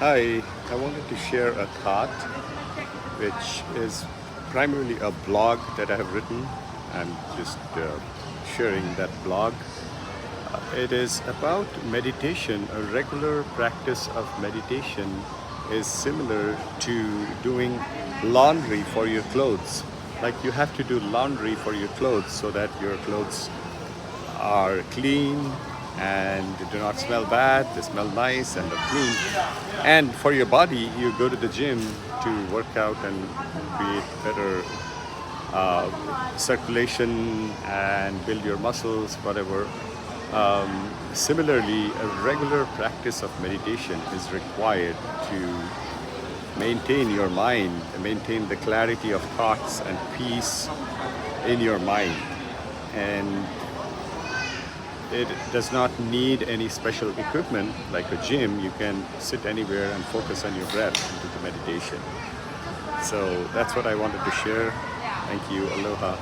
Hi, I wanted to share a thought which is primarily a blog that I have written. I'm just sharing that blog. It is about meditation. A regular practice of meditation is similar to doing laundry for your clothes. Like you have to do laundry for your clothes so that your clothes are clean and do not smell bad, they smell nice and are clean. And for your body, you go to the gym to work out and create better circulation and build your muscles, whatever. Similarly, a regular practice of meditation is required to maintain your mind, maintain the clarity of thoughts and peace in your mind. And it does not need any special equipment like a gym. You can sit anywhere and focus on your breath into the meditation. So that's what I wanted to share. Thank you. Aloha.